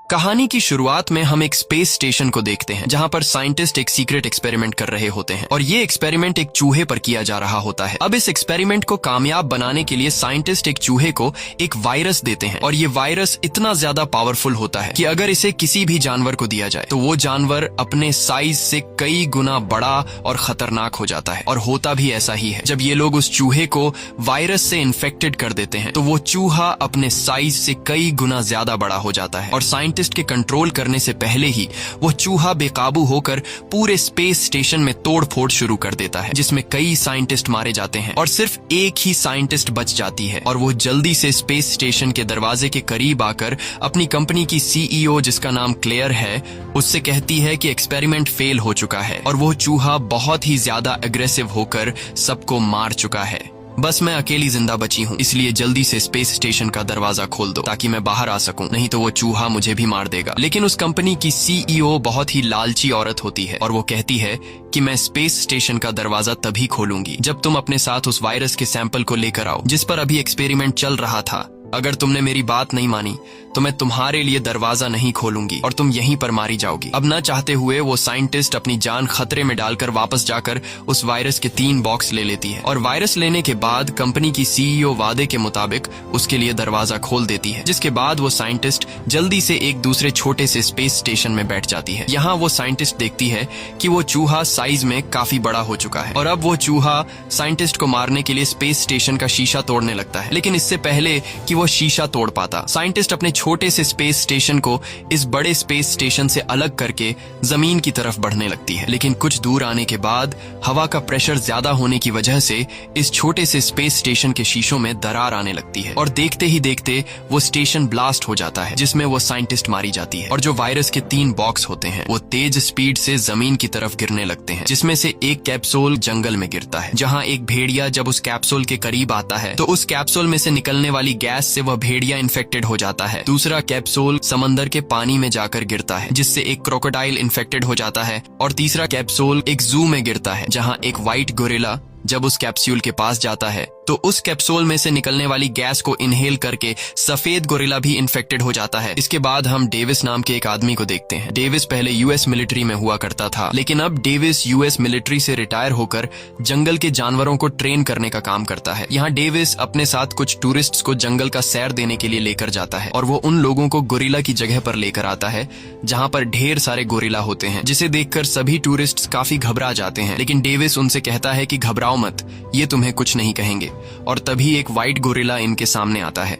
कहानी की शुरुआत में हम एक स्पेस स्टेशन को देखते हैं जहां पर साइंटिस्ट एक सीक्रेट एक्सपेरिमेंट कर रहे होते हैं और ये एक्सपेरिमेंट एक चूहे पर किया जा रहा होता है। अब इस एक्सपेरिमेंट को कामयाब बनाने के लिए साइंटिस्ट एक चूहे को एक वायरस देते हैं और ये वायरस इतना ज्यादा पावरफुल होता है कि अगर इसे किसी भी जानवर को दिया जाए तो वो जानवर अपने साइज से कई गुना बड़ा और खतरनाक हो जाता है। और होता भी ऐसा ही है। जब ये लोग उस चूहे को वायरस से इन्फेक्टेड कर देते हैं तो वो चूहा अपने साइज से कई गुना ज्यादा बड़ा हो जाता है और साइंटिस्ट के कंट्रोल करने से पहले ही वो चूहा बेकाबू होकर पूरे स्पेस स्टेशन में तोड़फोड़ शुरू कर देता है, जिसमें कई साइंटिस्ट मारे जाते हैं और सिर्फ एक ही साइंटिस्ट बच जाती है और वो जल्दी से स्पेस स्टेशन के दरवाजे के करीब आकर अपनी कंपनी की सीईओ, जिसका नाम क्लेयर है, उससे कहती है कि एक्सपेरिमेंट फेल हो चुका है और वो चूहा बहुत ही ज्यादा एग्रेसिव होकर सबको मार चुका है। बस मैं अकेली जिंदा बची हूँ, इसलिए जल्दी से स्पेस स्टेशन का दरवाजा खोल दो ताकि मैं बाहर आ सकूं, नहीं तो वो चूहा मुझे भी मार देगा। लेकिन उस कंपनी की सीईओ बहुत ही लालची औरत होती है और वो कहती है कि मैं स्पेस स्टेशन का दरवाजा तभी खोलूंगी जब तुम अपने साथ उस वायरस के सैंपल को लेकर आओ जिस पर अभी एक्सपेरिमेंट चल रहा था। अगर तुमने मेरी बात नहीं मानी तो मैं तुम्हारे लिए दरवाजा नहीं खोलूंगी और तुम यहीं पर मारी जाओगी। अब न चाहते हुए वो साइंटिस्ट अपनी जान खतरे में डालकर वापस जाकर उस वायरस के 3 बॉक्स ले लेती है और वायरस लेने के बाद कंपनी की सीईओ वादे के मुताबिक उसके लिए दरवाजा खोल देती है, जिसके बाद वो साइंटिस्ट जल्दी से एक दूसरे छोटे से स्पेस स्टेशन में बैठ जाती है। यहाँ वो साइंटिस्ट देखती है कि वो चूहा साइज में काफी बड़ा हो चुका है और अब वो चूहा साइंटिस्ट को मारने के लिए स्पेस स्टेशन का शीशा तोड़ने लगता है। लेकिन इससे पहले कि वो शीशा तोड़ पाता, साइंटिस्ट अपने छोटे से स्पेस स्टेशन को इस बड़े स्पेस स्टेशन से अलग करके जमीन की तरफ बढ़ने लगती है। लेकिन कुछ दूर आने के बाद हवा का प्रेशर ज्यादा होने की वजह से इस छोटे से स्पेस स्टेशन के शीशों में दरार आने लगती है और देखते ही देखते वो स्टेशन ब्लास्ट हो जाता है, जिसमें वो साइंटिस्ट मारी जाती है और जो वायरस के 3 बॉक्स होते हैं वो तेज स्पीड से जमीन की तरफ गिरने लगते हैं, जिसमें से एक कैप्सूल जंगल में गिरता है, जहाँ एक भेड़िया जब उस कैप्सूल के करीब आता है तो उस कैप्सूल में से निकलने वाली गैस से वह भेड़िया इन्फेक्टेड हो जाता है। दूसरा कैप्सूल समंदर के पानी में जाकर गिरता है, जिससे एक क्रोकोडाइल इन्फेक्टेड हो जाता है और तीसरा कैप्सूल एक जू में गिरता है, जहां एक व्हाइट गोरिल्ला जब उस कैप्सूल के पास जाता है तो उस कैप्सूल में से निकलने वाली गैस को इनहेल करके सफेद गोरिल्ला भी इन्फेक्टेड हो जाता है। इसके बाद हम डेविस नाम के एक आदमी को देखते हैं। डेविस पहले यूएस मिलिट्री में हुआ करता था, लेकिन अब डेविस यूएस मिलिट्री से रिटायर होकर जंगल के जानवरों को ट्रेन करने का काम करता है। यहाँ डेविस अपने साथ कुछ टूरिस्ट्स को जंगल का सैर देने के लिए लेकर जाता है और वो उन लोगों को गोरिल्ला की जगह पर लेकर आता है जहाँ पर ढेर सारे गोरिल्ला होते हैं, जिसे देखकर सभी टूरिस्ट्स काफी घबरा जाते हैं। लेकिन डेविस उनसे कहता है कि घबराओ मत, ये तुम्हें कुछ नहीं कहेंगे। और तभी एक व्हाइट गोरिल्ला इनके सामने आता है।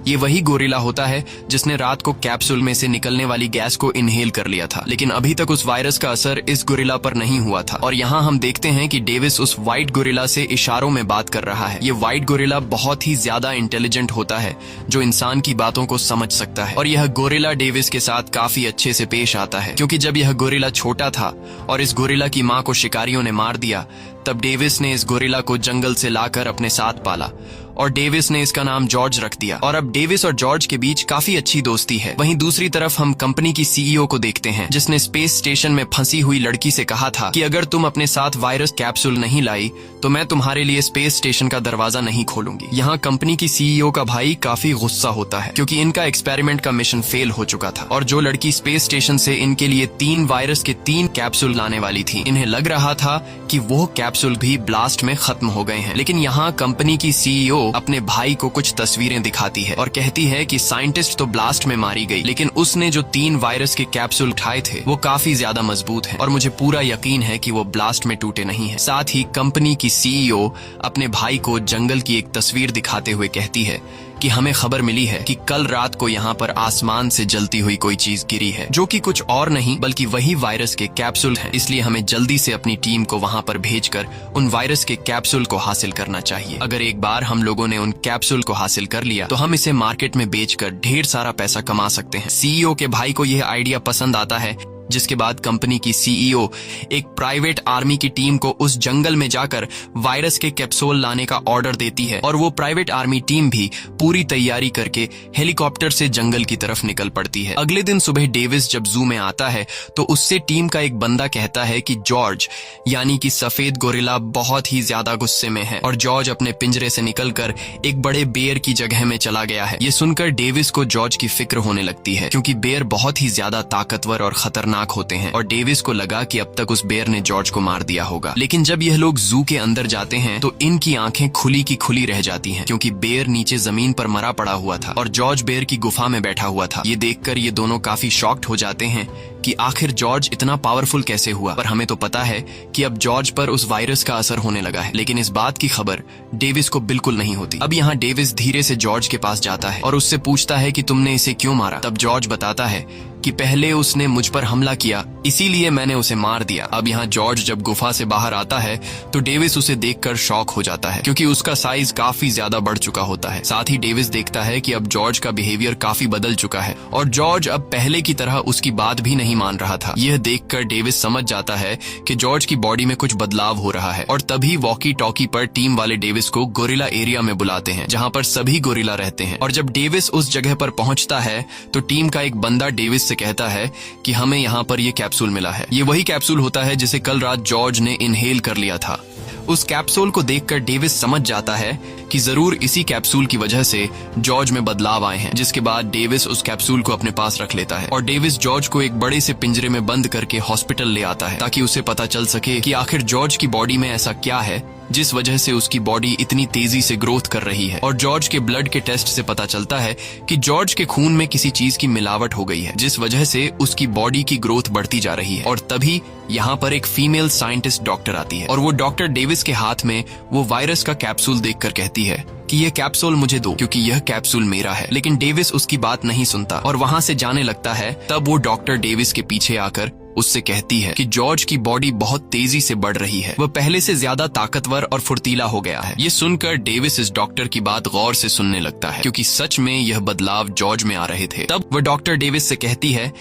ये वही गोरिल्ला होता है जिसने रात को कैप्सूल में से निकलने वाली गैस को इनहेल कर लिया था, लेकिन अभी तक उस वायरस का असर इस गोरिल्ला पर नहीं हुआ था। और यहाँ हम देखते हैं कि डेविस उस व्हाइट गोरिल्ला से इशारों में बात कर रहा है। ये व्हाइट गोरिल्ला बहुत ही ज्यादा इंटेलिजेंट होता है, जो इंसान की बातों को समझ सकता है। और यह गोरिल्ला डेविस के साथ काफी अच्छे से पेश आता है, क्योंकि जब यह गोरिल्ला छोटा था और इस गोरिल्ला की माँ को शिकारियों ने मार दिया, तब डेविस ने इस गोरिल्ला को जंगल से लाकर अपने साथ पाला और डेविस ने इसका नाम जॉर्ज रख दिया और अब डेविस और जॉर्ज के बीच काफी अच्छी दोस्ती है। वहीं दूसरी तरफ हम कंपनी की सीईओ को देखते हैं, जिसने स्पेस स्टेशन में फंसी हुई लड़की से कहा था कि अगर तुम अपने साथ वायरस कैप्सूल नहीं लाई तो मैं तुम्हारे लिए स्पेस स्टेशन का दरवाजा नहीं खोलूंगी। यहाँ कंपनी की सीईओ का भाई काफी गुस्सा होता है, क्योंकि इनका एक्सपेरिमेंट का मिशन फेल हो चुका था और जो लड़की स्पेस स्टेशन से इनके लिए 3 वायरस के 3 कैप्सूल लाने वाली थी, इन्हें लग रहा था कि वो कैप्सूल भी ब्लास्ट में खत्म हो गए हैं। लेकिन यहाँ कंपनी की सीईओ अपने भाई को कुछ तस्वीरें दिखाती है और कहती है कि साइंटिस्ट तो ब्लास्ट में मारी गई, लेकिन उसने जो 3 वायरस के कैप्सूल उठाए थे वो काफी ज्यादा मजबूत हैं और मुझे पूरा यकीन है कि वो ब्लास्ट में टूटे नहीं हैं। साथ ही कंपनी की सीईओ अपने भाई को जंगल की एक तस्वीर दिखाते हुए कहती है कि हमें खबर मिली है कि कल रात को यहाँ पर आसमान से जलती हुई कोई चीज गिरी है, जो कि कुछ और नहीं बल्कि वही वायरस के कैप्सूल हैं। इसलिए हमें जल्दी से अपनी टीम को वहाँ पर भेजकर उन वायरस के कैप्सूल को हासिल करना चाहिए। अगर एक बार हम लोगों ने उन कैप्सूल को हासिल कर लिया तो हम इसे मार्केट में बेचकर ढेर सारा पैसा कमा सकते हैं। सीईओ के भाई को यह आइडिया पसंद आता है, जिसके बाद कंपनी की सीईओ एक प्राइवेट आर्मी की टीम को उस जंगल में जाकर वायरस के कैप्सूल लाने का ऑर्डर देती है और वो प्राइवेट आर्मी टीम भी पूरी तैयारी करके हेलीकॉप्टर से जंगल की तरफ निकल पड़ती है। अगले दिन सुबह डेविस जब जू में आता है तो उससे टीम का एक बंदा कहता है कि जॉर्ज यानी कि सफेद गोरिल्ला बहुत ही ज्यादा गुस्से में है और जॉर्ज अपने पिंजरे से निकलकर एक बड़े बेर की जगह में चला गया है। ये सुनकर डेविस को जॉर्ज की फिक्र होने लगती है क्योंकि बेर बहुत ही ज्यादा ताकतवर और खतरनाक होते हैं और डेविस को लगा कि अब तक उस बेर ने जॉर्ज को मार दिया होगा। लेकिन जब यह लोग जू के अंदर जाते हैं तो इनकी आंखें खुली की खुली रह जाती हैं क्योंकि बेर नीचे जमीन पर मरा पड़ा हुआ था और जॉर्ज बेर की गुफा में बैठा हुआ था। ये देखकर ये दोनों काफी शॉक्ड हो जाते हैं कि आखिर जॉर्ज इतना पावरफुल कैसे हुआ। पर हमें तो पता है कि अब जॉर्ज पर उस वायरस का असर होने लगा है, लेकिन इस बात की खबर डेविस को बिल्कुल नहीं होती। अब यहाँ डेविस धीरे से जॉर्ज के पास जाता है और उससे पूछता है कि तुमने इसे क्यों मारा। तब जॉर्ज बताता है कि पहले उसने मुझ पर हमला किया इसीलिए मैंने उसे मार दिया। अब यहाँ जॉर्ज जब गुफा से बाहर आता है तो डेविस उसे देखकर शॉक हो जाता है क्योंकि उसका साइज काफी ज्यादा बढ़ चुका होता है। साथ ही डेविस देखता है कि अब जॉर्ज का बिहेवियर काफी बदल चुका है और जॉर्ज अब पहले की तरह उसकी बात भी नहीं मान रहा था। यह देखकर डेविस समझ जाता है कि जॉर्ज की बॉडी में कुछ बदलाव हो रहा है और तभी वॉकी टॉकी पर टीम वाले डेविस को गोरिल्ला एरिया में बुलाते हैं जहाँ पर सभी गोरिल्ला रहते हैं। और जब डेविस उस जगह पर पहुंचता है तो टीम का एक बंदा डेविस से कहता है कि हमें यहाँ पर ये कैप्सूल मिला है। ये वही कैप्सूल होता है जिसे कल रात जॉर्ज ने इनहेल कर लिया था। उस कैप्सूल को देखकर डेविस समझ जाता है कि जरूर इसी कैप्सूल की वजह से जॉर्ज में बदलाव आए हैं। जिसके बाद डेविस उस कैप्सूल को अपने पास रख लेता है और डेविस जॉर्ज को एक बड़े से पिंजरे में बंद करके हॉस्पिटल ले आता है ताकि उसे पता चल सके कि आखिर जॉर्ज की बॉडी में ऐसा क्या है जिस वजह से उसकी बॉडी इतनी तेजी से ग्रोथ कर रही है। और जॉर्ज के ब्लड के टेस्ट से पता चलता है कि जॉर्ज के खून में किसी चीज की मिलावट हो गई है जिस वजह से उसकी बॉडी की ग्रोथ बढ़ती जा रही है। और तभी यहाँ पर एक फीमेल साइंटिस्ट डॉक्टर आती है और वो डॉक्टर डेविस के हाथ में वो वायरस का कैप्सूल देखकर कहती है कि यह कैप्सूल मुझे दो क्योंकि यह कैप्सूल मेरा है। लेकिन डेविस उसकी बात नहीं सुनता और वहाँ से जाने लगता है। तब वो डॉक्टर डेविस के पीछे आकर उससे कहती है कि जॉर्ज की बॉडी बहुत तेजी से बढ़ रही है, वह पहले से ज्यादा ताकतवर और फुर्तीला हो गया है। ये सुनकर डेविस इस डॉक्टर की बात गौर से सुनने लगता है क्योंकि सच में यह बदलाव जॉर्ज में आ रहे थे। तब वह डॉक्टर डेविस से कहती है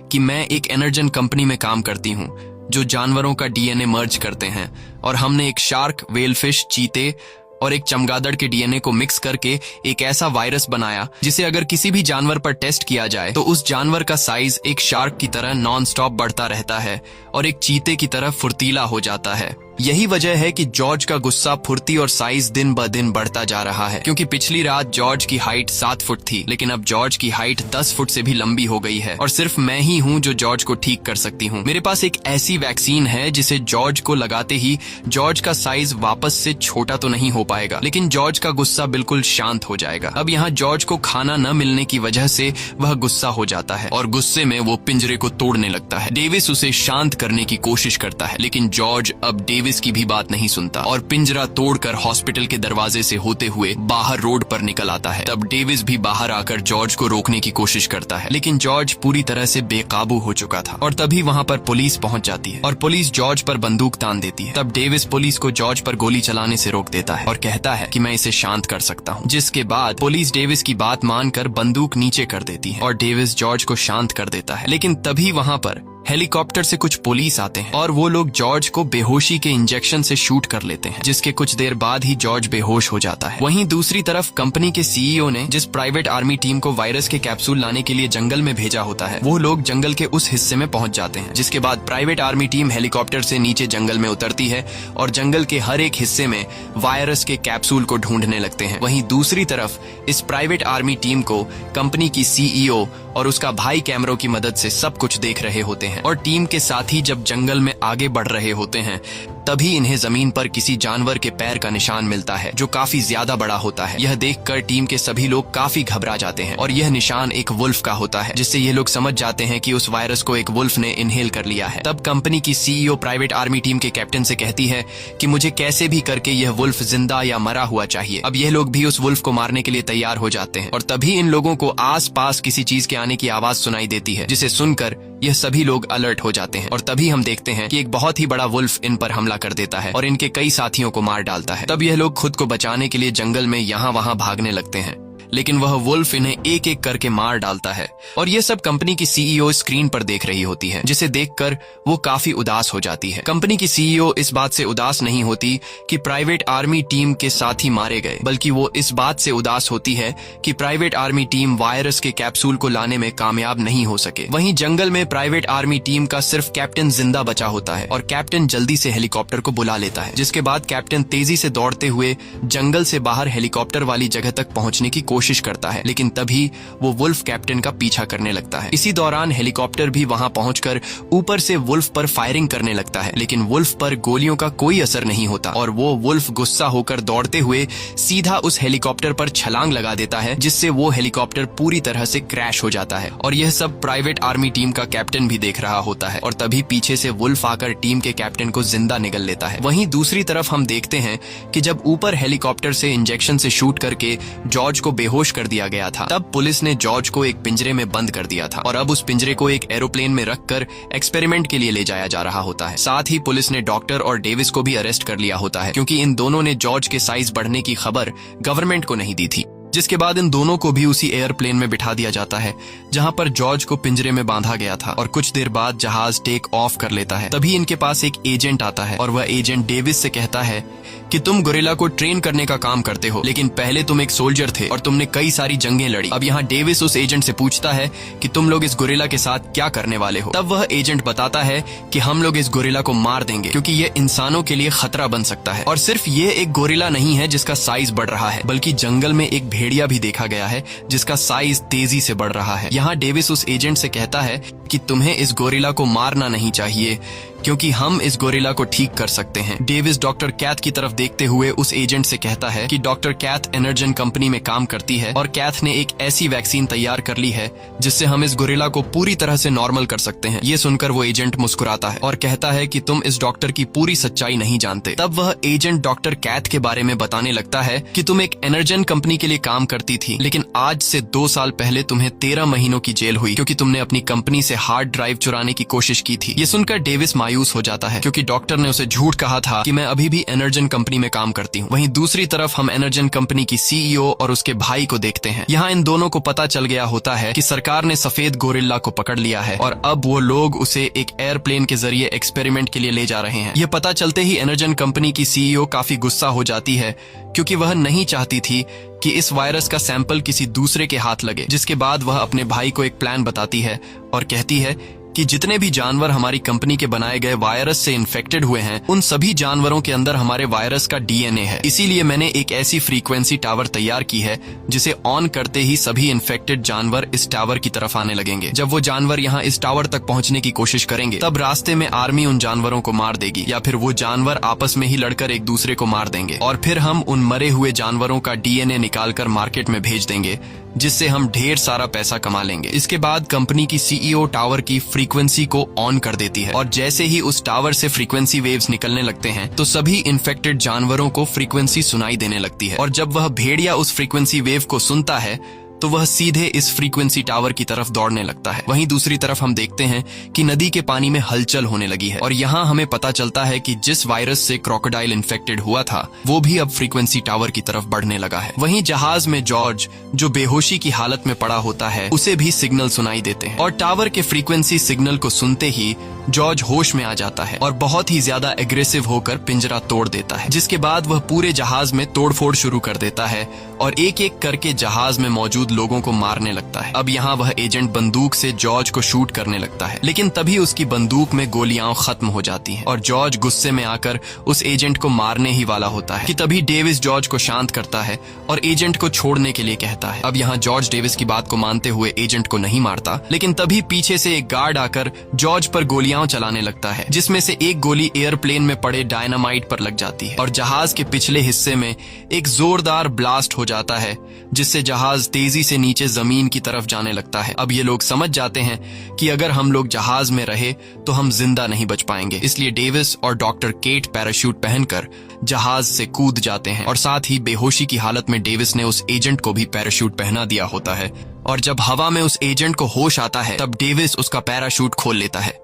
कि मैं एक एनर्जन कंपनी में काम करती हूँ जो जानवरों का डीएनए मर्ज करते हैं और हमने एक शार्क, वेलफिश, चीते और एक चमगादड़ के डीएनए को मिक्स करके एक ऐसा वायरस बनाया जिसे अगर किसी भी जानवर पर टेस्ट किया जाए तो उस जानवर का साइज एक शार्क की तरह नॉन स्टॉप बढ़ता रहता है और एक चीते की तरह फुर्तीला हो जाता है। यही वजह है कि जॉर्ज का गुस्सा, फुर्ती और साइज दिन ब दिन बढ़ता जा रहा है क्योंकि पिछली रात जॉर्ज की हाइट 7 फुट थी लेकिन अब जॉर्ज की हाइट 10 फुट से भी लंबी हो गई है और सिर्फ मैं ही हूँ जो जॉर्ज को ठीक कर सकती हूँ। मेरे पास एक ऐसी वैक्सीन है जिसे जॉर्ज को लगाते ही जॉर्ज का साइज वापस से छोटा तो नहीं हो पाएगा लेकिन जॉर्ज का गुस्सा बिल्कुल शांत हो जाएगा। अब यहाँ जॉर्ज को खाना न मिलने की वजह से वह गुस्सा हो जाता है और गुस्से में वो पिंजरे को तोड़ने लगता है। डेविस उसे शांत करने की कोशिश करता है लेकिन जॉर्ज अब डेविस की भी बात नहीं सुनता और पिंजरा तोड़कर हॉस्पिटल के दरवाजे से होते हुए बाहर रोड पर निकल आता है। तब डेविस भी बाहर आकर जॉर्ज को रोकने की कोशिश करता है लेकिन जॉर्ज पूरी तरह से बेकाबू हो चुका था और तभी वहाँ पर पुलिस पहुँच जाती है और पुलिस जॉर्ज पर बंदूक तान देती है। तब डेविस पुलिस को जॉर्ज पर गोली चलाने से रोक देता है और कहता है कि मैं इसे शांत कर सकता हूँ। जिसके बाद पुलिस डेविस की बात मानकर बंदूक नीचे कर देती है और डेविस जॉर्ज को शांत कर देता है। लेकिन तभी वहाँ पर हेलीकॉप्टर से कुछ पुलिस आते हैं और वो लोग जॉर्ज को बेहोशी के इंजेक्शन से शूट कर लेते हैं जिसके कुछ देर बाद ही जॉर्ज बेहोश हो जाता है। वहीं दूसरी तरफ कंपनी के सीईओ ने जिस प्राइवेट आर्मी टीम को वायरस के कैप्सूल लाने के लिए जंगल में भेजा होता है वो लोग जंगल के उस हिस्से में पहुंच जाते हैं। जिसके बाद प्राइवेट आर्मी टीम हेलीकॉप्टर से नीचे जंगल में उतरती है और जंगल के हर एक हिस्से में वायरस के कैप्सूल को ढूंढने लगते हैं। वहीं दूसरी तरफ इस प्राइवेट आर्मी टीम को कंपनी की सीईओ और उसका भाई कैमरों की मदद से सब कुछ देख रहे होते हैं और टीम के साथी जब जंगल में आगे बढ़ रहे होते हैं तभी इन्हें जमीन पर किसी जानवर के पैर का निशान मिलता है जो काफी ज्यादा बड़ा होता है। यह देखकर टीम के सभी लोग काफी घबरा जाते हैं और यह निशान एक वुल्फ का होता है जिससे ये लोग समझ जाते हैं कि उस वायरस को एक वुल्फ ने इनहेल कर लिया है। तब कंपनी की सीईओ प्राइवेट आर्मी टीम के कैप्टन से कहती है कि मुझे कैसे भी करके यह वुल्फ जिंदा या मरा हुआ चाहिए। अब यह लोग भी उस वुल्फ को मारने के लिए तैयार हो जाते हैं और तभी इन लोगों को आस पास किसी चीज के आने की आवाज सुनाई देती है जिसे सुनकर यह सभी लोग अलर्ट हो जाते हैं और तभी हम देखते हैं कि एक बहुत ही बड़ा वुल्फ इन पर हमला कर देता है और इनके कई साथियों को मार डालता है। तब यह लोग खुद को बचाने के लिए जंगल में यहाँ वहाँ भागने लगते हैं लेकिन वह वुल्फ इन्हें एक एक करके मार डालता है। और यह सब कंपनी की सीईओ स्क्रीन पर देख रही होती है, जिसे देखकर वो काफी उदास हो जाती है। कंपनी की सीईओ इस बात से उदास नहीं होती कि प्राइवेट आर्मी टीम के साथी मारे गए, बल्कि वो इस बात से उदास होती है कि प्राइवेट आर्मी टीम वायरस के कैप्सूल को लाने में कामयाब नहीं हो सके। वहीं जंगल में प्राइवेट आर्मी टीम का सिर्फ कैप्टन जिंदा बचा होता है और कैप्टन जल्दी से हेलीकॉप्टर को बुला लेता है, जिसके बाद कैप्टन तेजी से दौड़ते हुए जंगल से बाहर हेलीकॉप्टर वाली जगह तक पहुंचने की कोशिश करता है, लेकिन तभी वो वुल्फ कैप्टन का पीछा करने लगता है। इसी दौरान हेलीकॉप्टर भी वहां पहुंचकर ऊपर से वुल्फ पर फायरिंग करने लगता है, लेकिन वुल्फ पर गोलियों का कोई असर नहीं होता और वो वुल्फ गुस्सा होकर दौड़ते हुए सीधा उस हेलीकॉप्टर पर छलांग लगा देता है, जिससे वो हेलीकॉप्टर पूरी तरह से क्रैश हो जाता है। और यह सब प्राइवेट आर्मी टीम का कैप्टन भी देख रहा होता है और तभी पीछे से वुल्फ आकर टीम के कैप्टन को जिंदा निगल लेता है। वहीं दूसरी तरफ हम देखते हैं कि जब ऊपर हेलीकॉप्टर से इंजेक्शन से शूट करके जॉर्ज को बेहोश कर दिया गया था, तब पुलिस ने जॉर्ज को एक पिंजरे में बंद कर दिया था और अब उस पिंजरे को एक एरोप्लेन में रखकर एक्सपेरिमेंट के लिए ले जाया जा रहा होता है। साथ ही पुलिस ने डॉक्टर और डेविस को भी अरेस्ट कर लिया होता है, क्योंकि इन दोनों ने जॉर्ज के साइज बढ़ने की खबर गवर्नमेंट को नहीं दी थी। जिसके बाद इन दोनों को भी उसी एयरप्लेन में बिठा दिया जाता है जहां पर जॉर्ज को पिंजरे में बांधा गया था और कुछ देर बाद जहाज टेक ऑफ कर लेता है। तभी इनके पास एक एजेंट आता है और वह एजेंट डेविस से कहता है कि तुम गोरिल्ला को ट्रेन करने का काम करते हो, लेकिन पहले तुम एक सोल्जर थे और तुमने कई सारी जंगें लड़ी। अब यहाँ डेविस उस एजेंट से पूछता है कि तुम लोग इस गोरिल्ला के साथ क्या करने वाले हो। तब वह एजेंट बताता है कि हम लोग इस गोरिल्ला को मार देंगे, क्योंकि ये इंसानों के लिए खतरा बन सकता है। और सिर्फ ये एक गोरिल्ला नहीं है जिसका साइज बढ़ रहा है, बल्कि जंगल में एक भेड़िया भी देखा गया है जिसका साइज तेजी से बढ़ रहा है। यहाँ डेविस उस एजेंट से कहता है कि तुम्हें इस गोरिल्ला को मारना नहीं चाहिए, क्योंकि हम इस गोरिल्ला को ठीक कर सकते हैं। डेविस डॉक्टर कैथ की तरफ देखते हुए उस एजेंट से कहता है कि डॉक्टर कैथ एनर्जन कंपनी में काम करती है और कैथ ने एक ऐसी वैक्सीन तैयार कर ली है जिससे हम इस गोरिल्ला को पूरी तरह से नॉर्मल कर सकते हैं। ये सुनकर वो एजेंट मुस्कुराता है और कहता है कि तुम इस डॉक्टर की पूरी सच्चाई नहीं जानते। तब वह एजेंट डॉक्टर कैथ के बारे में बताने लगता है कि तुम एक एनर्जन कंपनी के लिए काम करती थी, लेकिन आज से 2 साल पहले तुम्हें 13 महीनों की जेल हुई, क्योंकि तुमने अपनी कंपनी से हार्ड ड्राइव चुराने की कोशिश की थी। ये सुनकर डेविस मायूस हो जाता है, क्योंकि डॉक्टर ने उसे झूठ कहा था कि मैं अभी भी एनर्जन कंपनी में काम करती हूँ। वहीं दूसरी तरफ हम एनर्जन कंपनी की सीईओ और उसके भाई को देखते हैं। यहाँ इन दोनों को पता चल गया होता है कि सरकार ने सफेद गोरिल्ला को पकड़ लिया है और अब वो लोग उसे एक एयरप्लेन के जरिए एक्सपेरिमेंट के लिए ले जा रहे हैं। यह पता चलते ही एनर्जन कंपनी की सीईओ काफी गुस्सा हो जाती है, क्योंकि वह नहीं चाहती थी कि इस वायरस का सैंपल किसी दूसरे के हाथ लगे। जिसके बाद वह अपने भाई को एक प्लान बताती है और कहती है कि जितने भी जानवर हमारी कंपनी के बनाए गए वायरस से इन्फेक्टेड हुए हैं, उन सभी जानवरों के अंदर हमारे वायरस का डीएनए है। इसीलिए मैंने एक ऐसी फ्रीक्वेंसी टावर तैयार की है जिसे ऑन करते ही सभी इन्फेक्टेड जानवर इस टावर की तरफ आने लगेंगे। जब वो जानवर यहाँ इस टावर तक पहुँचने की कोशिश करेंगे, तब रास्ते में आर्मी उन जानवरों को मार देगी या फिर वो जानवर आपस में ही लड़कर एक दूसरे को मार देंगे और फिर हम उन मरे हुए जानवरों का डीएनए निकालकर मार्केट में भेज देंगे, जिससे हम ढेर सारा पैसा कमा लेंगे। इसके बाद कंपनी की सीईओ टावर की फ्रीक्वेंसी को ऑन कर देती है और जैसे ही उस टावर से फ्रीक्वेंसी वेव्स निकलने लगते हैं तो सभी इन्फेक्टेड जानवरों को फ्रीक्वेंसी सुनाई देने लगती है। और जब वह भेड़िया उस फ्रीक्वेंसी वेव को सुनता है तो वह सीधे इस फ्रीक्वेंसी टावर की तरफ दौड़ने लगता है। वहीं दूसरी तरफ हम देखते हैं कि नदी के पानी में हलचल होने लगी है और यहाँ हमें पता चलता है कि जिस वायरस से क्रोकोडाइल इन्फेक्टेड हुआ था वो भी अब फ्रीक्वेंसी टावर की तरफ बढ़ने लगा है। वहीं जहाज में जॉर्ज, जो बेहोशी की हालत में पड़ा होता है, उसे भी सिग्नल सुनाई देते हैं और टावर के फ्रीक्वेंसी सिग्नल को सुनते ही जॉर्ज होश में आ जाता है और बहुत ही ज्यादा एग्रेसिव होकर पिंजरा तोड़ देता है। जिसके बाद वह पूरे जहाज में तोड़फोड़ शुरू कर देता है और एक एक करके जहाज में मौजूद लोगों को मारने लगता है। अब यहाँ वह एजेंट बंदूक से जॉर्ज को शूट करने लगता है, लेकिन तभी उसकी बंदूक में गोलियां खत्म हो जाती हैं और जॉर्ज गुस्से में आकर उस एजेंट को मारने ही वाला होता है कि तभी डेविस जॉर्ज को शांत करता है और एजेंट को छोड़ने के लिए कहता है। अब यहाँ जॉर्ज डेविस की बात को मानते हुए एजेंट को नहीं मारता, लेकिन तभी पीछे से एक गार्ड आकर जॉर्ज पर गोलियां चलाने लगता है, जिसमें से एक गोली एयरप्लेन में पड़े डायनामाइट पर लग जाती है और जहाज के पिछले हिस्से में एक जोरदार ब्लास्ट हो जाता है, जिससे जहाज तेजी से नीचे जमीन की तरफ जाने लगता है। अब ये लोग समझ जाते हैं कि अगर हम लोग जहाज में रहे तो हम जिंदा नहीं बच पाएंगे, इसलिए डेविस और डॉक्टर केट पैराशूट पहनकर जहाज से कूद जाते हैं और साथ ही बेहोशी की हालत में डेविस ने उस एजेंट को भी पैराशूट पहना दिया होता है और जब हवा में उस एजेंट को होश आता है तब डेविस उसका पैराशूट खोल लेता है।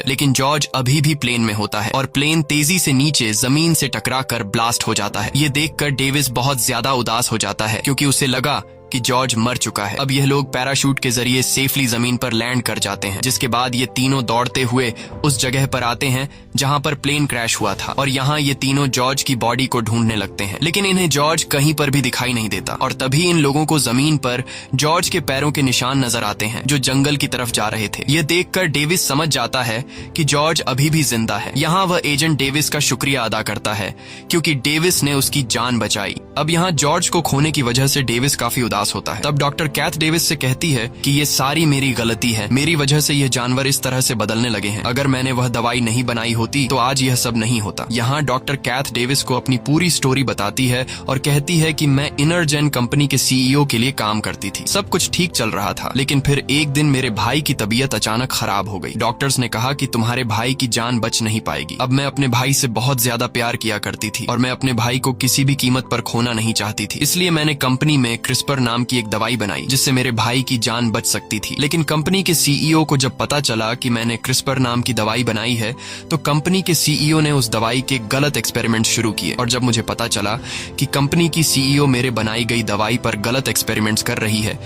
लेकिन जॉर्ज अभी भी प्लेन में होता है और प्लेन तेजी से नीचे जमीन से टकराकर ब्लास्ट हो जाता है। ये देखकर डेविस बहुत ज्यादा उदास हो जाता है क्योंकि उसे लगा कि जॉर्ज मर चुका है। अब यह लोग पैराशूट के जरिए सेफली जमीन पर लैंड कर जाते हैं, जिसके बाद ये तीनों दौड़ते हुए उस जगह पर आते हैं जहां पर प्लेन क्रैश हुआ था और यहाँ ये तीनों जॉर्ज की बॉडी को ढूंढने लगते हैं, लेकिन इन्हें जॉर्ज कहीं पर भी दिखाई नहीं देता। और तभी इन लोगों को जमीन पर जॉर्ज के पैरों के निशान नजर आते हैं जो जंगल की तरफ जा रहे थे। ये देखकर डेविस समझ जाता है कि जॉर्ज अभी भी जिंदा है। यहाँ वह एजेंट डेविस का शुक्रिया अदा करता है क्योंकि डेविस ने उसकी जान बचाई। अब यहाँ जॉर्ज को खोने की वजह से डेविस काफी उदास होता है। तब डॉक्टर कैथ डेविस से कहती है कि ये सारी मेरी गलती है, मेरी वजह से ये जानवर इस तरह से बदलने लगे हैं। अगर मैंने वह दवाई नहीं बनाई होती तो आज यह सब नहीं होता। यहाँ डॉक्टर कैथ डेविस को अपनी पूरी स्टोरी बताती है और कहती है कि मैं इनरजेन कंपनी के सीईओ के लिए काम करती थी। सब कुछ ठीक चल रहा था, लेकिन फिर एक दिन मेरे भाई की तबीयत अचानक खराब हो गई। डॉक्टर्स ने कहा कि तुम्हारे भाई की जान बच नहीं पाएगी। अब मैं अपने भाई से बहुत ज्यादा प्यार किया करती थी और मैं अपने भाई को किसी भी कीमत पर खोना नहीं चाहती थी, इसलिए मैंने कंपनी में क्रिस्पर नाम की एक दवाई बनाई जिससे मेरे भाई की जान बच सकती थी। लेकिन कंपनी के सीईओ को जब पता चला कि मैंने क्रिस्पर नाम की दवाई बनाई है तो कंपनी के सीईओ ने उस दवाई के गलत एक्सपेरिमेंट शुरू किए। और जब मुझे पता चला कि कंपनी की सीईओ मेरे बनाई गई दवाई पर गलत एक्सपेरिमेंट्स कर रही है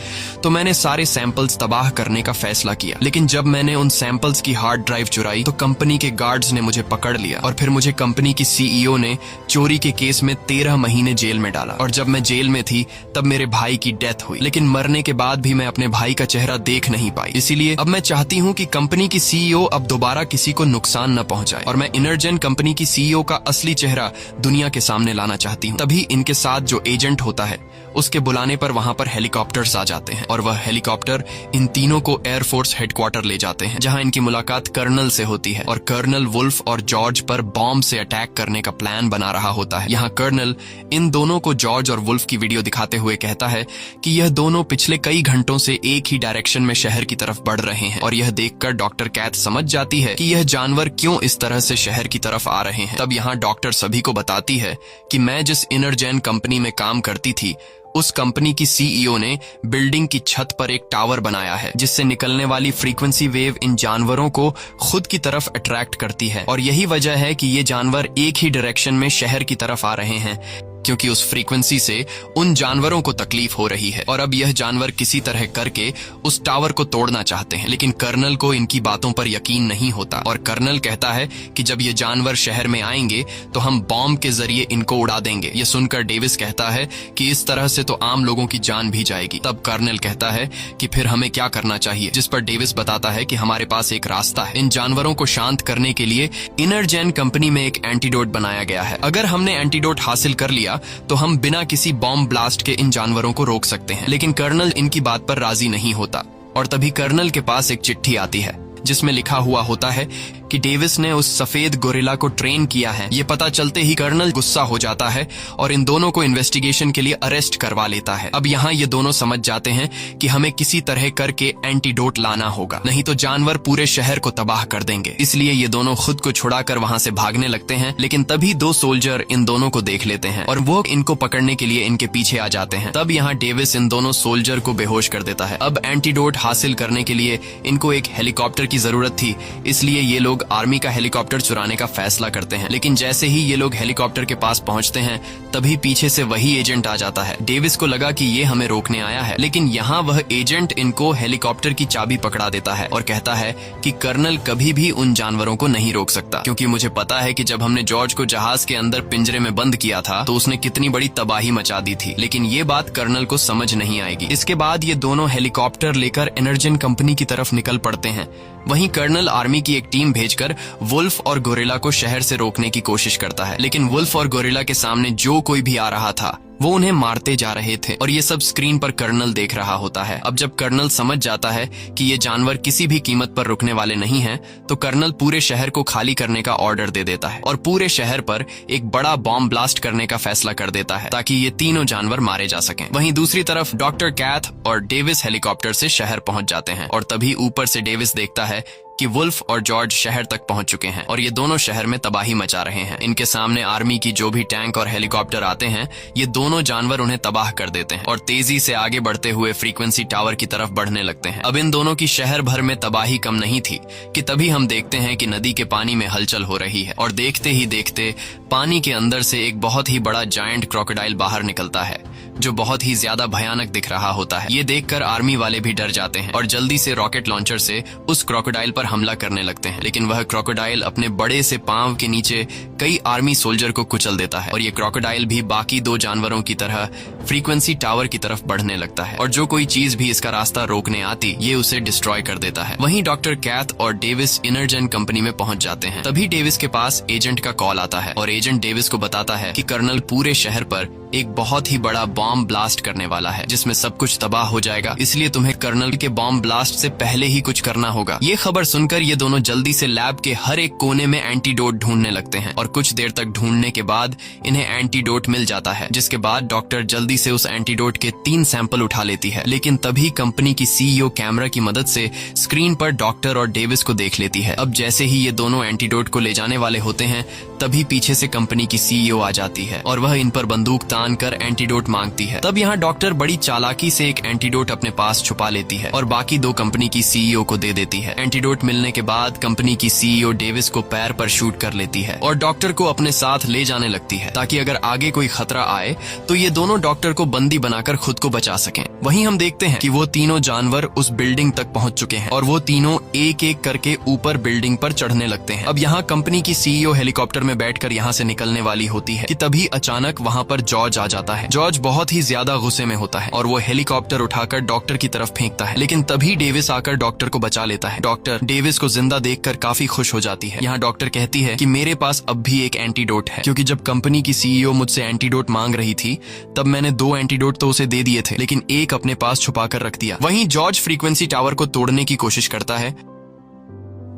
तो मैंने सारे सैंपल्स तबाह करने का फैसला किया। लेकिन जब मैंने उन सैंपल्स की हार्ड ड्राइव चुराई तो कंपनी के गार्ड्स ने मुझे पकड़ लिया और फिर मुझे कंपनी की सीईओ ने चोरी के केस में 13 महीने जेल में डाला। और जब मैं जेल में थी तब मेरे भाई की डेथ हुई, लेकिन मरने के बाद भी मैं अपने भाई का चेहरा देख नहीं पाई। इसीलिए अब मैं चाहती हूँ कि कंपनी की सीईओ अब दोबारा किसी को नुकसान न पहुंचाए और मैं इनरजेन कंपनी की सीईओ का असली चेहरा दुनिया के सामने लाना चाहती हूँ। तभी इनके साथ जो एजेंट होता है उसके बुलाने पर वहां पर हेलीकॉप्टर्स आ जाते हैं और वह हेलीकॉप्टर इन तीनों को एयरफोर्स हेडक्वार्टर ले जाते हैं जहां इनकी मुलाकात कर्नल से होती है और कर्नल वुल्फ और जॉर्ज पर बॉम्ब से अटैक करने का प्लान बना रहा होता है। यहाँ कर्नल इन दोनों को जॉर्ज और वुल्फ की वीडियो दिखाते हुए कहता है कि यह दोनों पिछले कई घंटों से एक ही डायरेक्शन में शहर की तरफ बढ़ रहे हैं और यह देखकर डॉक्टर कैथ समझ जाती है कि यह जानवर क्यों इस तरह से शहर की तरफ आ रहे हैं। तब यहाँ डॉक्टर सभी को बताती है कि मैं जिस इनरजेन कंपनी में काम करती थी उस कंपनी की सीईओ ने बिल्डिंग की छत पर एक टावर बनाया है जिससे निकलने वाली फ्रीक्वेंसी वेव इन जानवरों को खुद की तरफ अट्रैक्ट करती है और यही वजह है कि ये जानवर एक ही डायरेक्शन में शहर की तरफ आ रहे हैं क्योंकि उस फ्रीक्वेंसी से उन जानवरों को तकलीफ हो रही है और अब यह जानवर किसी तरह करके उस टावर को तोड़ना चाहते हैं। लेकिन कर्नल को इनकी बातों पर यकीन नहीं होता और कर्नल कहता है कि जब ये जानवर शहर में आएंगे तो हम बॉम्ब के जरिए इनको उड़ा देंगे। ये सुनकर डेविस कहता है कि इस तरह से तो आम लोगों की जान भी जाएगी। तब कर्नल कहता है कि फिर हमें क्या करना चाहिए, जिस पर डेविस बताता है कि हमारे पास एक रास्ता है। इन जानवरों को शांत करने के लिए इनरजेन कंपनी में एक एंटीडोट बनाया गया है। अगर हमने एंटीडोट हासिल कर लिया तो हम बिना किसी बॉम्ब ब्लास्ट के इन जानवरों को रोक सकते हैं। लेकिन कर्नल इनकी बात पर राजी नहीं होता और तभी कर्नल के पास एक चिट्ठी आती है जिसमें लिखा हुआ होता है कि डेविस ने उस सफेद गोरिल्ला को ट्रेन किया है। ये पता चलते ही कर्नल गुस्सा हो जाता है और इन दोनों को इन्वेस्टिगेशन के लिए अरेस्ट करवा लेता है। अब यहाँ ये दोनों समझ जाते हैं कि हमें किसी तरह करके एंटीडोट लाना होगा, नहीं तो जानवर पूरे शहर को तबाह कर देंगे। इसलिए ये दोनों खुद को छुड़ाकर वहाँ से भागने लगते हैं, लेकिन तभी 2 सोल्जर इन दोनों को देख लेते हैं और वो इनको पकड़ने के लिए इनके पीछे आ जाते हैं। तब यहाँ डेविस इन दोनों सोल्जर को बेहोश कर देता है। अब एंटीडोट हासिल करने के लिए इनको एक हेलीकॉप्टर की जरूरत थी, इसलिए ये लोग आर्मी का हेलीकॉप्टर चुराने का फैसला करते हैं। लेकिन जैसे ही ये लोग हेलीकॉप्टर के पास पहुंचते हैं तभी पीछे से वही एजेंट आ जाता है। डेविस को लगा कि ये हमें रोकने आया है, लेकिन यहाँ वह एजेंट इनको हेलीकॉप्टर की चाबी पकड़ा देता है और कहता है कि कर्नल कभी भी उन जानवरों को नहीं रोक सकता, क्योंकि मुझे पता है कि जब हमने जॉर्ज को जहाज के अंदर पिंजरे में बंद किया था तो उसने कितनी बड़ी तबाही मचा दी थी। लेकिन ये बात कर्नल को समझ नहीं आएगी। इसके बाद ये दोनों हेलीकॉप्टर लेकर इनरजेन कंपनी की तरफ निकल पड़ते हैं। वहीं कर्नल आर्मी की एक टीम भेजकर वुल्फ और गोरिल्ला को शहर से रोकने की कोशिश करता है, लेकिन वुल्फ और गोरिल्ला के सामने जो कोई भी आ रहा था वो उन्हें मारते जा रहे थे और ये सब स्क्रीन पर कर्नल देख रहा होता है। अब जब कर्नल समझ जाता है कि ये जानवर किसी भी कीमत पर रुकने वाले नहीं हैं, तो कर्नल पूरे शहर को खाली करने का ऑर्डर दे देता है और पूरे शहर पर एक बड़ा बॉम्ब ब्लास्ट करने का फैसला कर देता है ताकि ये तीनों जानवर मारे जा सकें। वहीं दूसरी तरफ डॉक्टर कैथ और डेविस हेलीकॉप्टर से शहर पहुंच जाते हैं और तभी ऊपर से डेविस देखता है कि वुल्फ और जॉर्ज शहर तक पहुंच चुके हैं और ये दोनों शहर में तबाही मचा रहे हैं। इनके सामने आर्मी की जो भी टैंक और हेलीकॉप्टर आते हैं ये दोनों दोनों जानवर उन्हें तबाह कर देते हैं और तेजी से आगे बढ़ते हुए फ्रीक्वेंसी टावर की तरफ बढ़ने लगते हैं। अब इन दोनों की शहर भर में तबाही कम नहीं थी कि तभी हम देखते हैं कि नदी के पानी में हलचल हो रही है और देखते ही देखते पानी के अंदर से एक बहुत ही बड़ा जायंट क्रोकोडाइल बाहर निकलता है जो बहुत ही ज्यादा भयानक दिख रहा होता है। ये देखकर आर्मी वाले भी डर जाते हैं और जल्दी से रॉकेट लॉन्चर से उस क्रोकोडाइल पर हमला करने लगते हैं, लेकिन वह क्रोकोडाइल अपने बड़े से पांव के नीचे कई आर्मी सोल्जर को कुचल देता है और ये क्रोकोडाइल भी बाकी दो जानवरों की तरह फ्रीक्वेंसी टावर की तरफ बढ़ने लगता है और जो कोई चीज भी इसका रास्ता रोकने आती ये उसे डिस्ट्रॉय कर देता है। वहीं डॉक्टर कैथ और डेविस इनरजेन कंपनी में पहुंच जाते हैं। तभी डेविस के पास एजेंट का कॉल आता है और एजेंट डेविस को बताता है कि कर्नल पूरे शहर पर एक बहुत ही बड़ा बॉम्ब ब्लास्ट करने वाला है जिसमें सब कुछ तबाह हो जाएगा, इसलिए तुम्हें कर्नल के बॉम्ब ब्लास्ट से पहले ही कुछ करना होगा। ये खबर सुनकर ये दोनों जल्दी से लैब के हर एक कोने में एंटीडोट ढूंढने लगते हैं और कुछ देर तक ढूंढने के बाद इन्हें एंटीडोट मिल जाता है, जिसके बाद डॉक्टर जल्दी से उस एंटीडोट के 3 सैंपल उठा लेती है। लेकिन तभी कंपनी की सीईओ कैमरा की मदद से स्क्रीन पर डॉक्टर और डेविस को देख लेती है। अब जैसे ही ये दोनों एंटीडोट को ले जाने वाले होते हैं तभी पीछे से कंपनी की सीईओ आ जाती है और वह इन पर बंदूक तान कर एंटीडोट मांगती है। तब यहाँ डॉक्टर बड़ी चालाकी से एक एंटीडोट अपने पास छुपा लेती है और बाकी दो कंपनी की सीईओ को दे देती है। एंटीडोट मिलने के बाद कंपनी की सीईओ डेविस को पैर पर शूट कर लेती है और डॉक्टर को अपने साथ ले जाने लगती है ताकि अगर आगे कोई खतरा आए तो ये दोनों डॉक्टर को बंदी बनाकर खुद को बचा सकें। वहीं हम देखते हैं कि वो तीनों जानवर उस बिल्डिंग तक पहुंच चुके हैं और वो तीनों एक एक करके ऊपर बिल्डिंग पर चढ़ने लगते हैं। अब यहाँ कंपनी की सीईओ हेलीकॉप्टर में बैठकर यहाँ से निकलने वाली होती है कि तभी अचानक वहाँ पर जॉर्ज आ जाता है। जॉर्ज बहुत ही ज्यादा गुस्से में होता है और वो हेलीकॉप्टर उठाकर डॉक्टर की तरफ फेंकता है, लेकिन तभी डेविस आकर डॉक्टर को बचा लेता है। डॉक्टर डेविस को जिंदा देखकर काफी खुश हो जाती है। यहाँ डॉक्टर कहती है कि मेरे पास अब भी एक एंटीडोट है, क्योंकि जब कंपनी की सीईओ मुझसे एंटीडोट मांग रही थी तब मैंने 2 एंटीडोट तो उसे दे दिए थे, लेकिन एक अपने पास छुपा कर रख दिया। वहीं जॉर्ज फ्रीक्वेंसी टावर को तोड़ने की कोशिश करता है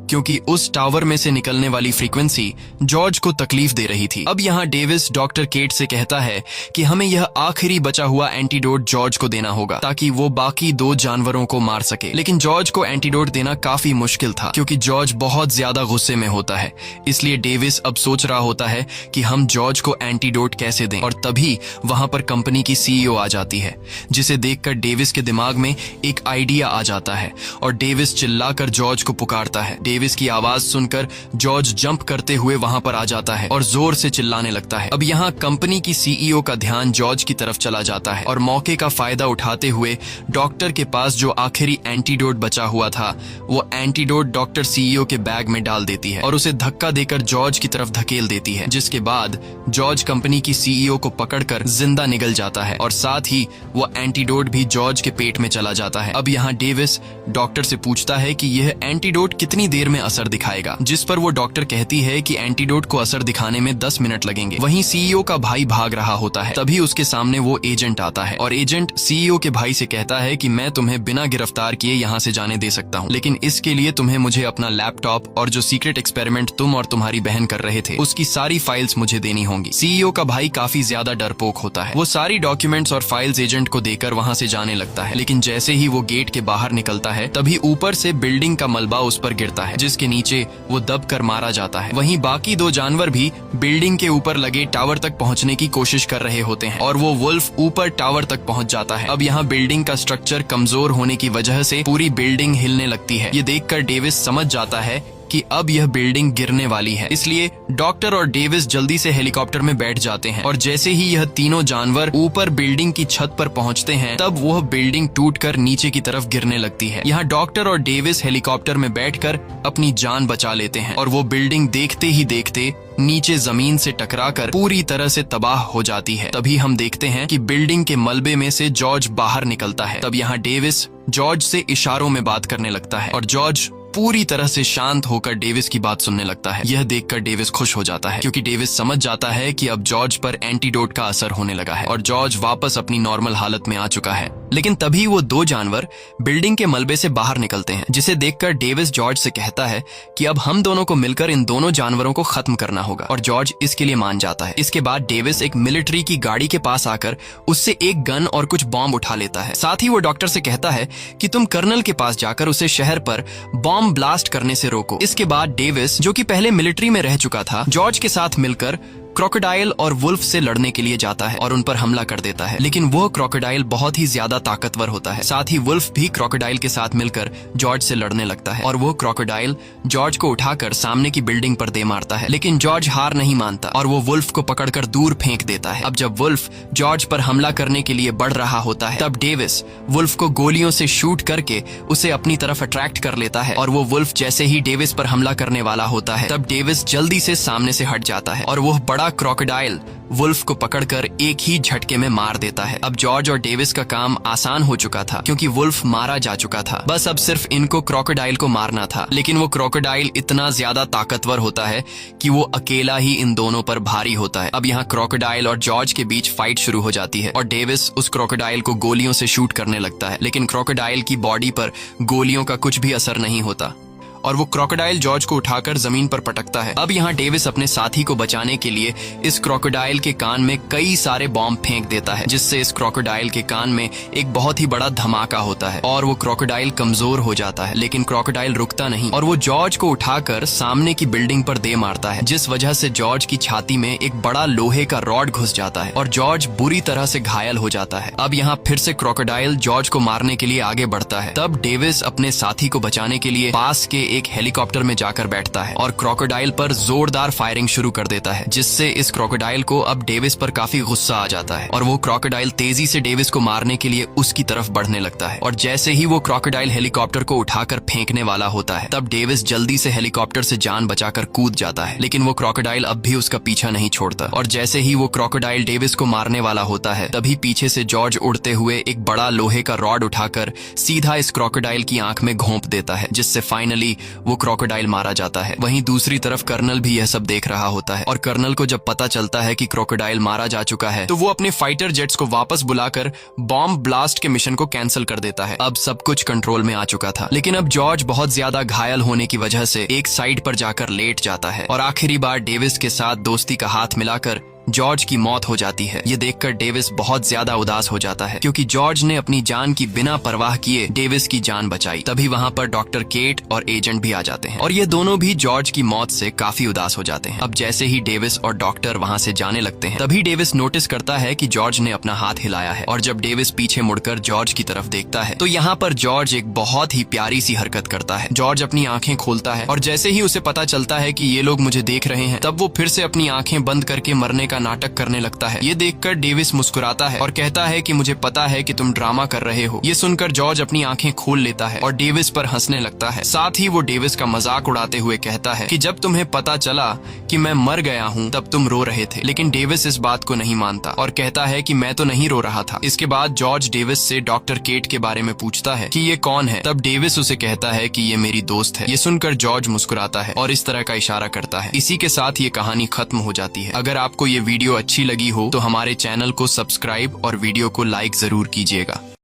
क्योंकि उस टावर में से निकलने वाली फ्रीक्वेंसी जॉर्ज को तकलीफ दे रही थी। अब यहाँ डेविस डॉक्टर केट से कहता है कि हमें यह आखिरी बचा हुआ एंटीडोट जॉर्ज को देना होगा ताकि वो बाकी 2 जानवरों को मार सके, लेकिन जॉर्ज को एंटीडोट देना काफी मुश्किल था क्योंकि जॉर्ज बहुत ज्यादा गुस्से में होता है। इसलिए डेविस अब सोच रहा होता है कि हम जॉर्ज को एंटीडोट कैसे दें, और तभी वहां पर कंपनी की सीईओ आ जाती है, जिसे देखकर डेविस के दिमाग में एक आइडिया आ जाता है और डेविस चिल्लाकर जॉर्ज को पुकारता है। डेविस की आवाज सुनकर जॉर्ज जंप करते हुए वहां पर आ जाता है और जोर से चिल्लाने लगता है। अब यहाँ कंपनी की सीईओ का ध्यान जॉर्ज की तरफ चला जाता है और मौके का फायदा उठाते हुए डॉक्टर के पास जो आखिरी एंटीडोट बचा हुआ था वो एंटीडोट डॉक्टर सीईओ के बैग में डाल देती है और उसे धक्का देकर जॉर्ज की तरफ धकेल देती है, जिसके बाद जॉर्ज कंपनी की सीईओ को पकड़कर जिंदा निकल जाता है और साथ ही वो एंटीडोट भी जॉर्ज के पेट में चला जाता है। अब यहाँ डेविस डॉक्टर से पूछता है कि यह एंटीडोट कितनी देर में असर दिखाएगा, जिस पर वो डॉक्टर कहती है कि एंटीडोट को असर दिखाने में 10 मिनट लगेंगे। वहीं सीईओ का भाई भाग रहा होता है, तभी उसके सामने वो एजेंट आता है और एजेंट सीईओ के भाई से कहता है कि मैं तुम्हें बिना गिरफ्तार किए यहाँ से जाने दे सकता हूँ, लेकिन इसके लिए तुम्हें मुझे अपना लैपटॉप और जो सीक्रेट एक्सपेरिमेंट तुम और तुम्हारी बहन कर रहे थे उसकी सारी फाइल्स मुझे देनी होंगी। सीईओ का भाई काफी ज्यादा डरपोक होता है, वो सारी डॉक्यूमेंट्स और फाइल्स एजेंट को देकर वहाँ से जाने लगता है, लेकिन जैसे ही वो गेट के बाहर निकलता है तभी ऊपर से बिल्डिंग का मलबा उस पर गिरता है, जिसके नीचे वो दब कर मारा जाता है। वहीं बाकी 2 जानवर भी बिल्डिंग के ऊपर लगे टावर तक पहुंचने की कोशिश कर रहे होते हैं और वो वुल्फ ऊपर टावर तक पहुंच जाता है। अब यहाँ बिल्डिंग का स्ट्रक्चर कमजोर होने की वजह से पूरी बिल्डिंग हिलने लगती है। ये देखकर डेविस समझ जाता है कि अब यह बिल्डिंग गिरने वाली है, इसलिए डॉक्टर और डेविस जल्दी से हेलीकॉप्टर में बैठ जाते हैं और जैसे ही यह तीनों जानवर ऊपर बिल्डिंग की छत पर पहुंचते हैं तब वह बिल्डिंग टूटकर नीचे की तरफ गिरने लगती है। यहाँ डॉक्टर और डेविस हेलीकॉप्टर में बैठकर अपनी जान बचा लेते हैं और वो बिल्डिंग देखते ही देखते नीचे जमीन से टकराकर पूरी तरह से तबाह हो जाती है। तभी हम देखते हैं कि बिल्डिंग के मलबे में से जॉर्ज बाहर निकलता है। तब यहाँ डेविस जॉर्ज से इशारों में बात करने लगता है और जॉर्ज पूरी तरह से शांत होकर डेविस की बात सुनने लगता है। यह देखकर डेविस खुश हो जाता है क्योंकि डेविस समझ जाता है कि अब जॉर्ज पर एंटीडोट का असर होने लगा है और जॉर्ज वापस अपनी नॉर्मल हालत में आ चुका है। लेकिन तभी वो 2 जानवर बिल्डिंग के मलबे से बाहर निकलते हैं, जिसे देखकर डेविस जॉर्ज से कहता है कि अब हम दोनों को मिलकर इन दोनों जानवरों को खत्म करना होगा और जॉर्ज इसके लिए मान जाता है। इसके बाद डेविस एक मिलिट्री की गाड़ी के पास आकर उससे एक गन और कुछ बॉम्ब उठा लेता है। साथ ही वो डॉक्टर से कहता है कि तुम कर्नल के पास जाकर उसे शहर पर बॉम्ब ब्लास्ट करने से रोको। इसके बाद डेविस, जो कि पहले मिलिट्री में रह चुका था, जॉर्ज के साथ मिलकर क्रोकोडाइल और वुल्फ से लड़ने के लिए जाता है और उन पर हमला कर देता है, लेकिन वह क्रोकोडाइल बहुत ही ज्यादा ताकतवर होता है। साथ ही वुल्फ भी क्रोकोडाइल के साथ मिलकर जॉर्ज से लड़ने लगता है और वो क्रोकोडाइल जॉर्ज को उठाकर सामने की बिल्डिंग पर दे मारता है, लेकिन जॉर्ज हार नहीं मानता और वो वुल्फ को पकड़कर दूर फेंक देता है। अब जब वुल्फ जॉर्ज पर हमला करने के लिए बढ़ रहा होता है, तब डेविस वुल्फ को गोलियों से शूट करके उसे अपनी तरफ अट्रैक्ट कर लेता है और वो वुल्फ जैसे ही डेविस पर हमला करने वाला होता है, तब डेविस जल्दी से सामने से हट जाता है और वो बड़ा क्रोकोडाइल वुल्फ को पकड़कर एक ही झटके में मार देता है। अब जॉर्ज और डेविस का काम आसान हो चुका था क्योंकि वुल्फ मारा जा चुका था। बस अब सिर्फ इनको क्रोकोडाइल को मारना था, लेकिन वो क्रोकोडाइल इतना ज्यादा ताकतवर होता है कि वो अकेला ही इन दोनों पर भारी होता है। अब यहाँ क्रोकोडाइल और जॉर्ज के बीच फाइट शुरू हो जाती है और डेविस उस क्रोकोडाइल को गोलियों से शूट करने लगता है, लेकिन क्रोकोडाइल की बॉडी पर गोलियों का कुछ भी असर नहीं होता और वो क्रोकोडाइल जॉर्ज को उठाकर जमीन पर पटकता है। अब यहाँ डेविस अपने साथी को बचाने के लिए इस क्रोकोडाइल के कान में कई सारे बॉम्ब फेंक देता है, जिससे इस क्रोकोडाइल के कान में एक बहुत ही बड़ा धमाका होता है और वो क्रोकोडाइल कमजोर हो जाता है, लेकिन क्रोकोडाइल रुकता नहीं और वो जॉर्ज को उठाकर सामने की बिल्डिंग पर दे मारता है, जिस वजह से जॉर्ज की छाती में एक बड़ा लोहे का रॉड घुस जाता है और जॉर्ज बुरी तरह से घायल हो जाता है। अब यहाँ फिर से क्रोकोडाइल जॉर्ज को मारने के लिए आगे बढ़ता है। तब डेविस अपने साथी को बचाने के लिए पास के एक हेलीकॉप्टर में जाकर बैठता है और क्रोकोडाइल पर जोरदार फायरिंग शुरू कर देता है, जिससे इस क्रोकोडाइल को अब डेविस पर काफी गुस्सा आ जाता है और वो क्रोकोडाइल तेजी से डेविस को मारने के लिए उसकी तरफ बढ़ने लगता है और जैसे ही वो क्रोकोडाइल हेलीकॉप्टर को उठाकर फेंकने वाला होता है, तब डेविस जल्दी से हेलीकॉप्टर से जान बचाकर कूद जाता है, लेकिन वो क्रोकोडाइल अब भी उसका पीछा नहीं छोड़ता और जैसे ही वो क्रोकोडाइल डेविस को मारने वाला होता है, तभी पीछे से जॉर्ज उड़ते हुए एक बड़ा लोहे का रॉड उठाकर सीधा इस क्रोकोडाइल की आंख में घोंप देता है, जिससे फाइनली वो क्रोकोडाइल मारा जाता है। वहीं दूसरी तरफ कर्नल भी यह सब देख रहा होता है और कर्नल को जब पता चलता है कि क्रोकोडाइल मारा जा चुका है, तो वो अपने फाइटर जेट्स को वापस बुलाकर बॉम्ब ब्लास्ट के मिशन को कैंसिल कर देता है। अब सब कुछ कंट्रोल में आ चुका था, लेकिन अब जॉर्ज बहुत ज्यादा घायल होने की वजह से एक साइड पर जाकर लेट जाता है और आखिरी बार डेविस के साथ दोस्ती का हाथ मिलाकर जॉर्ज की मौत हो जाती है। ये देखकर डेविस बहुत ज्यादा उदास हो जाता है क्योंकि जॉर्ज ने अपनी जान की बिना परवाह किए डेविस की जान बचाई। तभी वहाँ पर डॉक्टर केट और एजेंट भी आ जाते हैं और ये दोनों भी जॉर्ज की मौत से काफी उदास हो जाते हैं। अब जैसे ही डेविस और डॉक्टर वहाँ से जाने लगते हैं, तभी डेविस नोटिस करता है कि जॉर्ज ने अपना हाथ हिलाया है और जब डेविस पीछे मुड़कर जॉर्ज की तरफ देखता है, तो यहाँ पर जॉर्ज एक बहुत ही प्यारी सी हरकत करता है। जॉर्ज अपनी आंखें खोलता है और जैसे ही उसे पता चलता है कि ये लोग मुझे देख रहे हैं, तब वो फिर से अपनी आंखें बंद करके मरने का नाटक करने लगता है। ये देखकर डेविस मुस्कुराता है और कहता है कि मुझे पता है कि तुम ड्रामा कर रहे हो। ये सुनकर जॉर्ज अपनी आंखें खोल लेता है और डेविस पर हंसने लगता है। साथ ही वो डेविस का मजाक उड़ाते हुए कहता है कि जब तुम्हें पता चला कि मैं मर गया हूँ, तब तुम रो रहे थे। लेकिन डेविस इस बात को नहीं मानता और कहता है कि मैं तो नहीं रो रहा था। इसके बाद जॉर्ज डेविस से डॉक्टर केट के बारे में पूछता है कि ये कौन है। तब डेविस उसे कहता है कि ये मेरी दोस्त है। ये सुनकर जॉर्ज मुस्कुराता है और इस तरह का इशारा करता है। इसी के साथ ये कहानी खत्म हो जाती है। अगर आपको ये वीडियो अच्छी लगी हो तो हमारे चैनल को सब्सक्राइब और वीडियो को लाइक जरूर कीजिएगा।